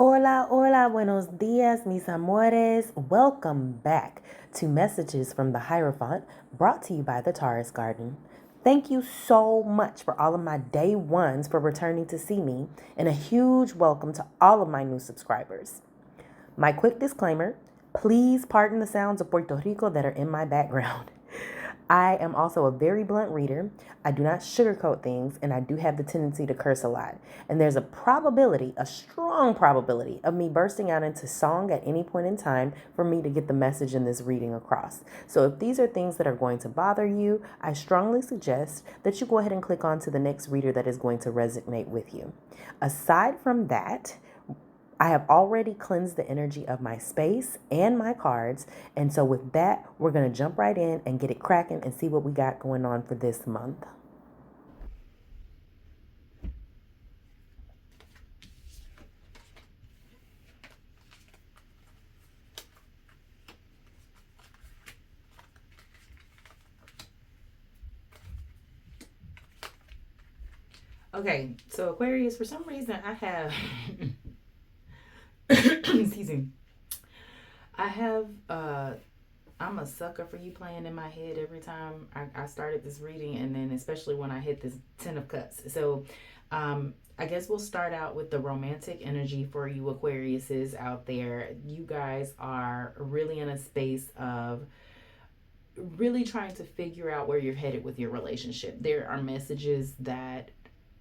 Hola, hola, buenos dias, mis amores. Welcome back to Messages from the Hierophant, brought to you by the Taurus Garden. Thank you so much for all of my day ones for returning to see me, and a huge welcome to all of my new subscribers. My quick disclaimer, please pardon the sounds of Puerto Rico that are in my background. I am also a very blunt reader. I do not sugarcoat things, and I do have the tendency to curse a lot. And there's a probability, a strong probability, of me bursting out into song at any point in time for me to get the message in this reading across. So if these are things that are going to bother you, I strongly suggest that you go ahead and click on to the next reader that is going to resonate with you. Aside from that, I have already cleansed the energy of my space and my cards. And so with that, we're going to jump right in and get it cracking and see what we got going on for this month. Okay, so Aquarius, for some reason I have excuse me. I have I'm a sucker for you playing in my head every time I started this reading, and then especially when I hit this 10 of cups. So I guess we'll start out with the romantic energy for you Aquariuses out there. You guys are really in a space of really trying to figure out where you're headed with your relationship. There are messages that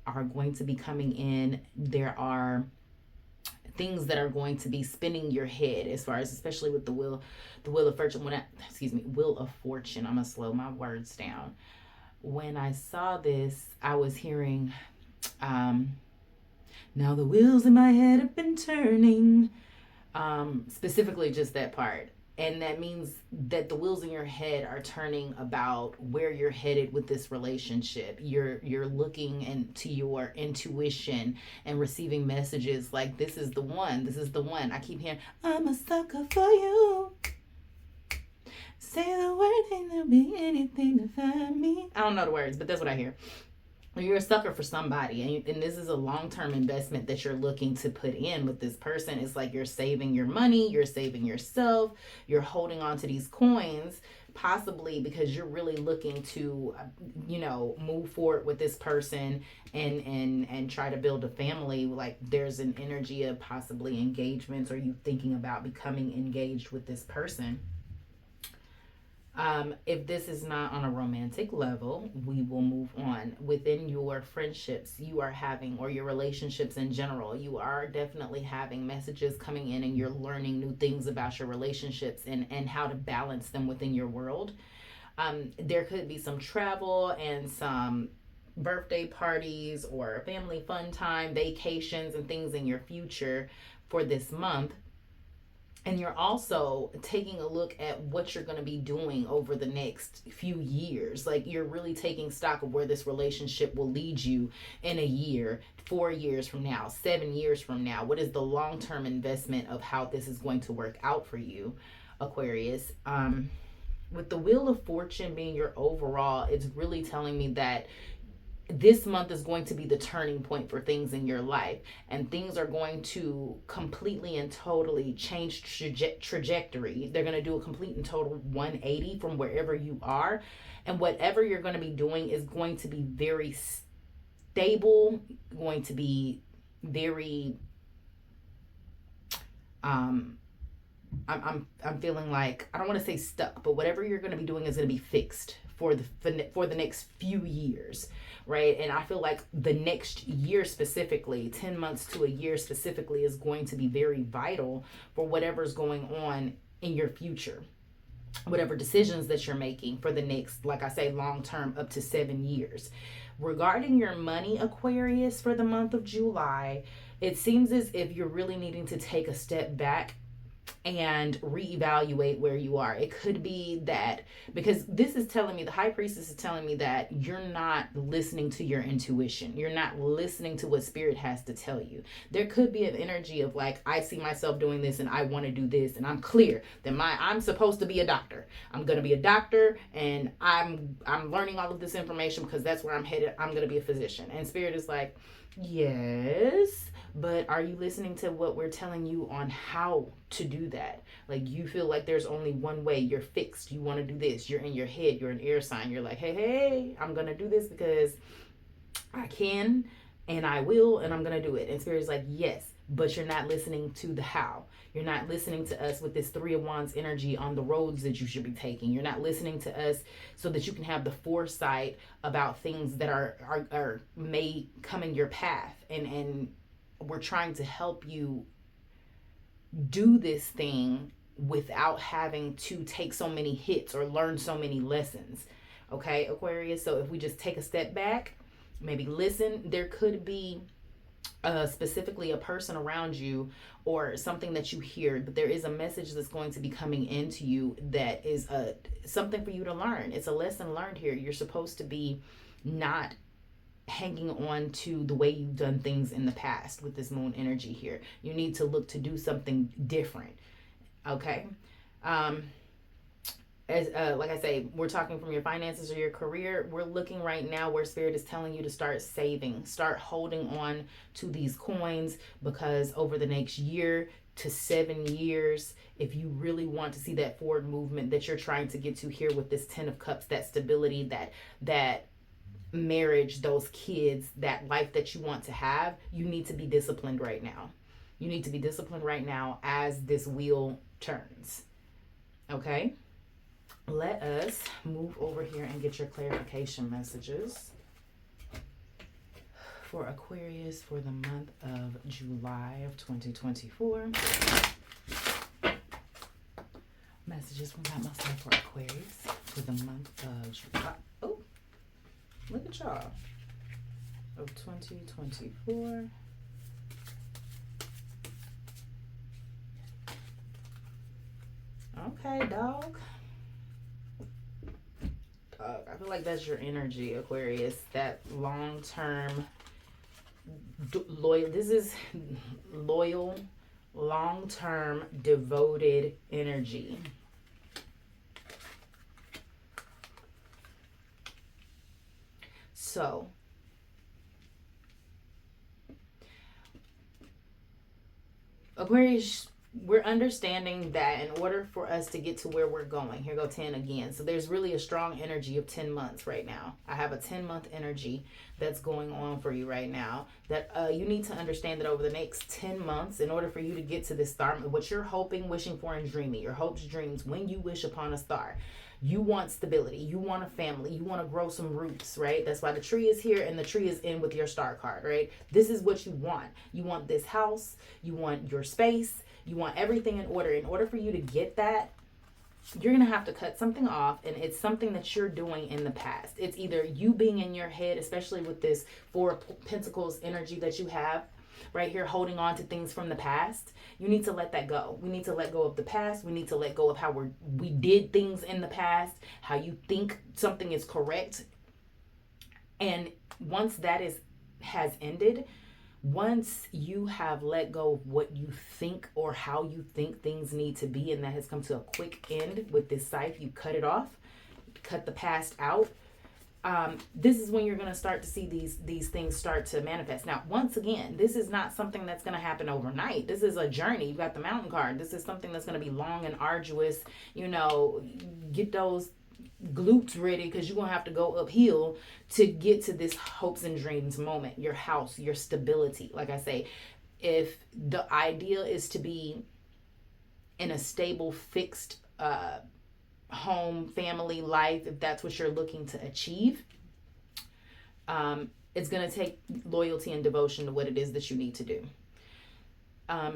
are going to be coming in. There are things that are going to be spinning your head as far as, especially with the wheel of fortune. Wheel of fortune. I'm gonna slow my words down. When I saw this, I was hearing, um, now the wheels in my head have been turning. Specifically, just that part. And that means that the wheels in your head are turning about where you're headed with this relationship. You're looking into your intuition and receiving messages like, this is the one, this is the one. I keep hearing, I'm a sucker for you. Say the word and there'll be anything to find me. I don't know the words, but that's what I hear. You're a sucker for somebody, and this is a long-term investment that you're looking to put in with this person. It's like you're saving your money, you're saving yourself, you're holding on to these coins, possibly because you're really looking to move forward with this person and try to build a family. Like, there's an energy of possibly engagements, or you thinking about becoming engaged with this person. If this is not on a romantic level, we will move on. Within your friendships you are having, or your relationships in general, you are definitely having messages coming in, and you're learning new things about your relationships and how to balance them within your world. There could be some travel and some birthday parties or family fun time, vacations, and things in your future for this month. And you're also taking a look at what you're going to be doing over the next few years. Like, you're really taking stock of where this relationship will lead you in a year, 4 years from now, 7 years from now. What is the long-term investment of how this is going to work out for you, Aquarius? With the Wheel of Fortune being your overall, it's really telling me that this month is going to be the turning point for things in your life, and things are going to completely and totally change trajectory. They're going to do a complete and total 180 from wherever you are, and whatever you're going to be doing is going to be very stable, going to be very um I'm feeling like, I don't want to say stuck, but whatever you're going to be doing is going to be fixed for the next few years, right? And I feel like the next year specifically, 10 months to a year specifically, is going to be very vital for whatever's going on in your future, whatever decisions that you're making for the next, like I say, long term, up to 7 years. Regarding your money, Aquarius, for the month of July, it seems as if you're really needing to take a step back and reevaluate where you are. It could be that, because this is telling me, the high priestess is telling me that you're not listening to your intuition. You're not listening to what spirit has to tell you. There could be an energy of like, I see myself doing this and I want to do this, and I'm clear that I'm supposed to be a doctor. I'm going to be a doctor, and I'm learning all of this information because that's where I'm headed. I'm going to be a physician. And spirit is like, yes, But are you listening to what we're telling you on how to do that? Like, you feel like there's only one way. You're fixed. You want to do this. You're in your head. You're an air sign. You're like, hey, I'm going to do this because I can and I will, and I'm going to do it. And Spirit's like, yes, but you're not listening to the how. You're not listening to us with this Three of Wands energy on the roads that you should be taking. You're not listening to us so that you can have the foresight about things that are may come in your path. And we're trying to help you do this thing without having to take so many hits or learn so many lessons. Okay, Aquarius? So if we just take a step back, maybe listen, there could be specifically a person around you or something that you hear, but there is a message that's going to be coming into you that is something for you to learn. It's a lesson learned here. You're supposed to be not hanging on to the way you've done things in the past with this moon energy here. You need to look to do something different. Okay. As like I say, we're talking from your finances or your career. We're looking right now where Spirit is telling you to start saving, start holding on to these coins, because over the next year to 7 years, if you really want to see that forward movement that you're trying to get to here with this 10 of Cups, that stability, that marriage, those kids, that life that you want to have, you need to be disciplined right now. You need to be disciplined right now as this wheel turns. Okay? Let us move over here and get your clarification messages for Aquarius for the month of July of 2024. Messages from God myself for Aquarius for the month of July. Oh, look at y'all. Of 2024. Okay, dog. I feel like that's your energy, Aquarius. That long-term, loyal. This is loyal, long-term, devoted energy. So, Aquarius, we're understanding that in order for us to get to where we're going, here go 10 again. So there's really a strong energy of 10 months right now. I have a 10-month energy that's going on for you right now, that you need to understand that over the next 10 months, in order for you to get to this star, what you're hoping, wishing for, and dreaming, your hopes, dreams, when you wish upon a star, you want stability, you want a family, you want to grow some roots, right? That's why the tree is here and the tree is in with your star card, right? This is what you want. You want this house, you want your space, you want everything in order. In order for you to get that, you're going to have to cut something off, and it's something that you're doing in the past. It's either you being in your head, especially with this Four of Pentacles energy that you have right here, holding on to things from the past. You need to let that go. We need to let go of the past. We need to let go of how we did things in the past, how you think something is correct. And once that has ended, once you have let go of what you think or how you think things need to be, and that has come to a quick end with this scythe, you cut it off, cut the past out. This is when you're going to start to see these things start to manifest. Now, once again, this is not something that's going to happen overnight. This is a journey. You got the Mountain card. This is something that's going to be long and arduous. You know, get those glutes ready, because you're going to have to go uphill to get to this hopes and dreams moment, your house, your stability. Like I say, if the idea is to be in a stable, fixed home, family life, if that's what you're looking to achieve, it's going to take loyalty and devotion to what it is that you need to do.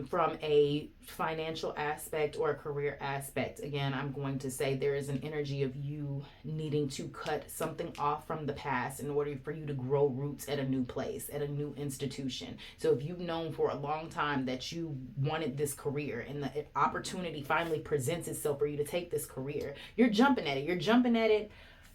From a financial aspect or a career aspect, again, I'm going to say there is an energy of you needing to cut something off from the past in order for you to grow roots at a new place, at a new institution. So if you've known for a long time that you wanted this career and the opportunity finally presents itself for you to take this career, you're jumping at it. You're jumping at it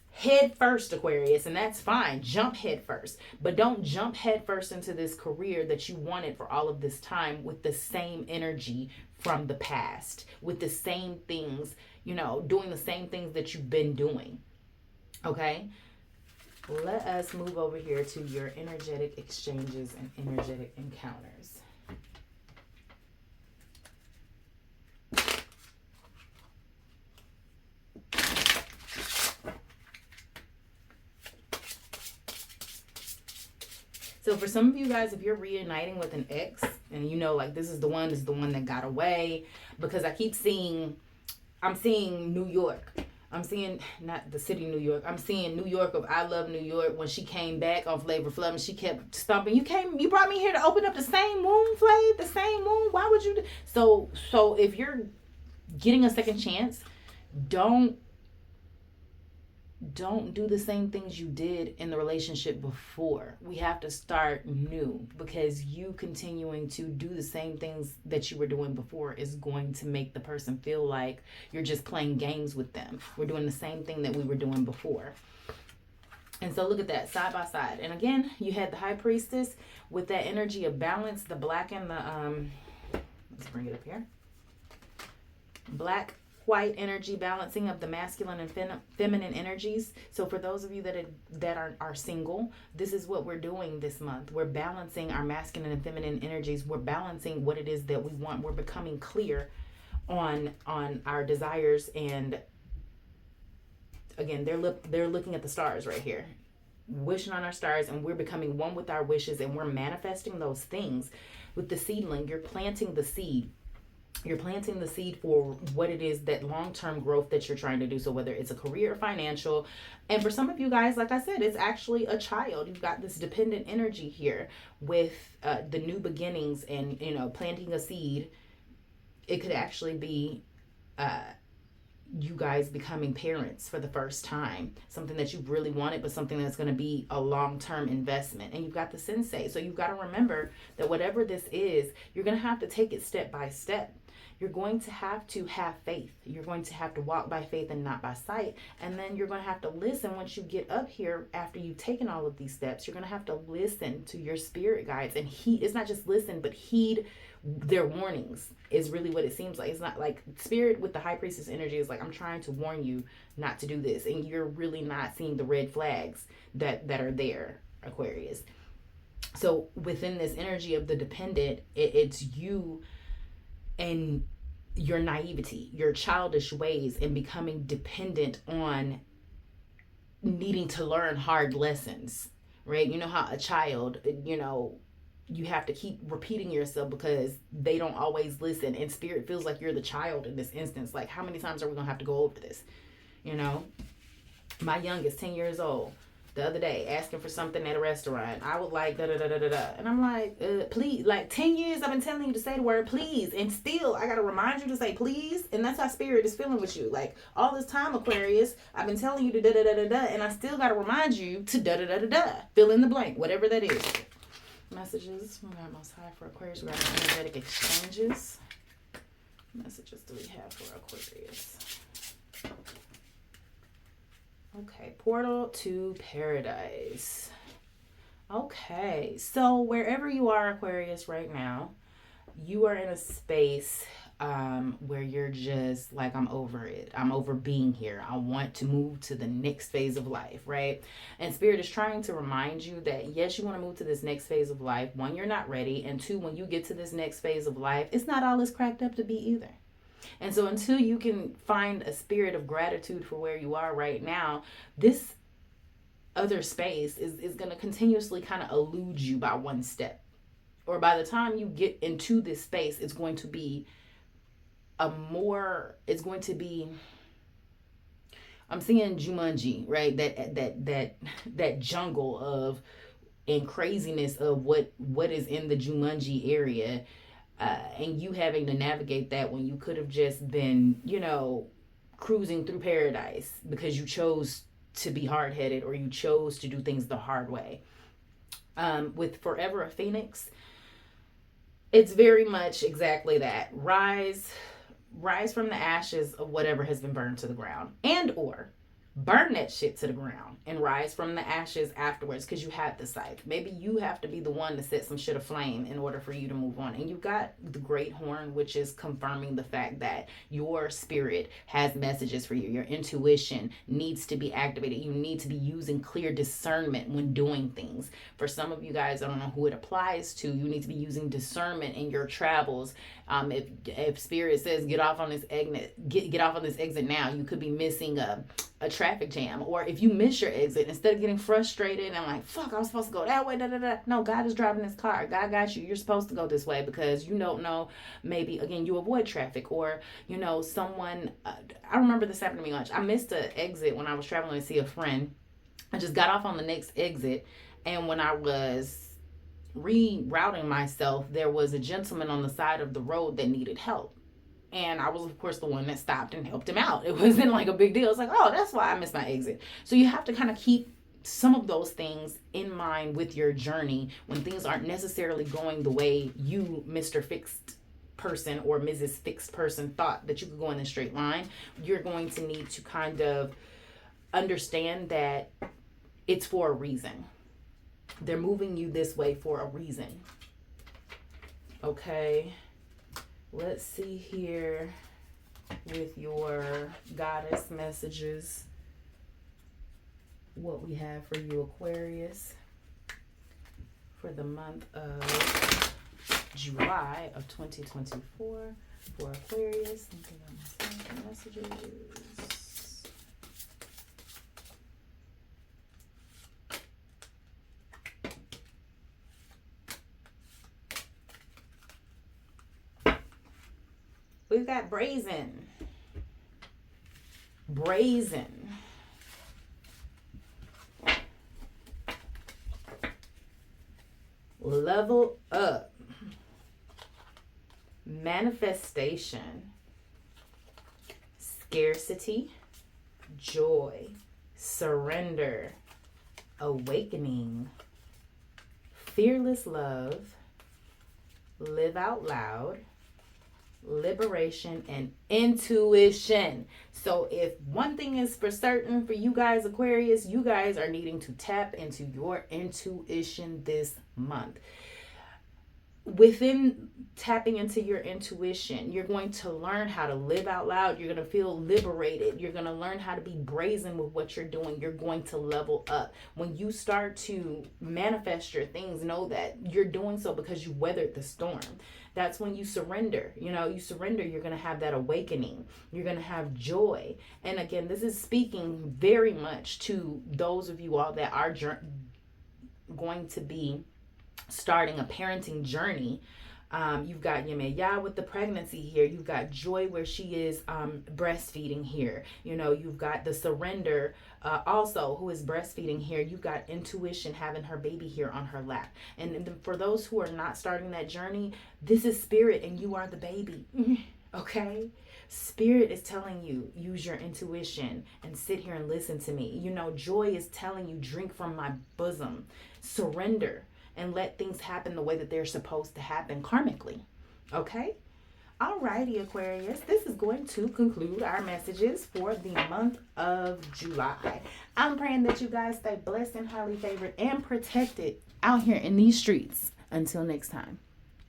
head first, Aquarius, and that's fine. Jump head first, but don't jump head first into this career that you wanted for all of this time with the same energy from the past, with the same things, you know, doing the same things that you've been doing. Okay, let us move over here to your energetic exchanges and energetic encounters. So for some of you guys, if you're reuniting with an ex and you know, like, this is the one that got away, because I'm seeing New York. I'm seeing not the city New York. I'm seeing New York of I Love New York when she came back on Flavor Flav and she kept stomping. You brought me here to open up the same wound, Flav, the same wound. Why would you? So if you're getting a second chance, don't do the same things you did in the relationship before. We have to start new, because you continuing to do the same things that you were doing before is going to make the person feel like you're just playing games with them. We're doing the same thing that we were doing before. And so look at that, side by side. And again, you had the High Priestess with that energy of balance, the black and the let's bring it up here. Black, white energy, balancing of the masculine and feminine energies. So for those of you that are single, this is what we're doing this month. We're balancing our masculine and feminine energies. We're balancing what it is that we want. We're becoming clear on our desires. And again, they're looking at the stars right here, wishing on our stars, and we're becoming one with our wishes, and we're manifesting those things. With the seedling, you're planting the seed. You're planting the seed for what it is, that long-term growth that you're trying to do. So whether it's a career or financial, and for some of you guys, like I said, it's actually a child. You've got this dependent energy here with the new beginnings and, planting a seed. It could actually be you guys becoming parents for the first time, something that you've really wanted, but something that's going to be a long-term investment. And you've got the sensei. So you've got to remember that whatever this is, you're going to have to take it step by step. You're going to have faith. You're going to have to walk by faith and not by sight. And then you're going to have to listen once you get up here after you've taken all of these steps. You're going to have to listen to your spirit guides. And it's not just listen, but heed their warnings is really what it seems like. It's not like spirit with the High Priestess energy is like, I'm trying to warn you not to do this. And you're really not seeing the red flags that are there, Aquarius. So within this energy of the dependent, it's you and your naivety, your childish ways, and becoming dependent on needing to learn hard lessons, right? You know how a child, you have to keep repeating yourself because they don't always listen, and spirit feels like you're the child in this instance. Like, how many times are we gonna have to go over this? My youngest, 10 years old, the other day asking for something at a restaurant. I would like da da da da da da, and I'm like, please. Like 10 years I've been telling you to say the word please, and still I gotta remind you to say please. And that's how spirit is feeling with you. Like, all this time, Aquarius, I've been telling you to da da da da da, and I still gotta remind you to da da da da da. Fill in the blank, whatever that is. Messages from God Most High for Aquarius. We got energetic exchanges. Messages do we have for Aquarius? Okay, portal to paradise. Okay, so wherever you are, Aquarius, right now, you are in a space where you're just like, I'm over it. I'm over being here. I want to move to the next phase of life, right? And spirit is trying to remind you that, yes, you want to move to this next phase of life. One, you're not ready. And two, when you get to this next phase of life, it's not all it's cracked up to be either. And so until you can find a spirit of gratitude for where you are right now, this other space is going to continuously kind of elude you by one step. Or by the time you get into this space, it's going to be I'm seeing Jumanji, right? That jungle of and craziness of what is in the Jumanji area. And you having to navigate that when you could have just been, cruising through paradise because you chose to be hard-headed or you chose to do things the hard way. With Forever a Phoenix, it's very much exactly that. Rise from the ashes of whatever has been burned to the ground, and or burn that shit to the ground and rise from the ashes afterwards because you had the sight. Maybe you have to be the one to set some shit aflame in order for you to move on. And you've got the Great Horn, which is confirming the fact that your spirit has messages for you. Your intuition needs to be activated. You need to be using clear discernment when doing things. For some of you guys, I don't know who it applies to, you need to be using discernment in your travels. If spirit says get off on this exit now, you could be missing a traffic jam, or if you miss your exit, instead of getting frustrated and like, fuck, I'm supposed to go that way, da da da. No, God is driving this car. God got you. You're supposed to go this way because you don't know. Maybe again, you avoid traffic, or someone. I remember this happened to me once. I missed an exit when I was traveling to see a friend. I just got off on the next exit, and when I was rerouting myself, there was a gentleman on the side of the road that needed help. And I was, of course, the one that stopped and helped him out. It wasn't like a big deal. It's like, oh, that's why I missed my exit. So you have to kind of keep some of those things in mind with your journey when things aren't necessarily going the way you, Mr. Fixed Person or Mrs. Fixed Person, thought that you could go in a straight line. You're going to need to kind of understand that it's for a reason. They're moving you this way for a reason. Okay. Let's see here with your goddess messages what we have for you, Aquarius, for the month of July of 2024 for Aquarius. Messages. We've got brazen. Brazen. Level up. Manifestation. Scarcity. Joy. Surrender. Awakening. Fearless love. Live out loud. Liberation and intuition. So if one thing is for certain for you guys, Aquarius, you guys are needing to tap into your intuition this month. Within tapping into your intuition, you're going to learn how to live out loud. You're going to feel liberated. You're going to learn how to be brazen with what you're doing. You're going to level up. When you start to manifest your things, know that you're doing so because you weathered the storm. That's when you surrender. You surrender, you're going to have that awakening. You're going to have joy. And again, this is speaking very much to those of you all that are going to be starting a parenting journey. You've got Yemeya with the pregnancy here. You've got Joy where she is breastfeeding here. You've got the surrender also who is breastfeeding here. You've got intuition having her baby here on her lap. And for those who are not starting that journey, this is spirit and you are the baby. Okay? Spirit is telling you, use your intuition and sit here and listen to me. Joy is telling you, drink from my bosom. Surrender. And let things happen the way that they're supposed to happen karmically. Okay? Alrighty, Aquarius. This is going to conclude our messages for the month of July. I'm praying that you guys stay blessed and highly favored and protected out here in these streets. Until next time.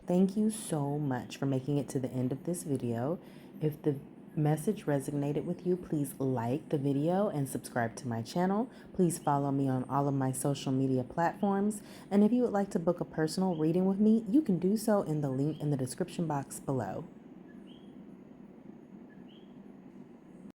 Thank you so much for making it to the end of this video. If the message resonated with you, please like the video and subscribe to my channel. Please follow me on all of my social media platforms. And if you would like to book a personal reading with me, you can do so in the link in the description box below.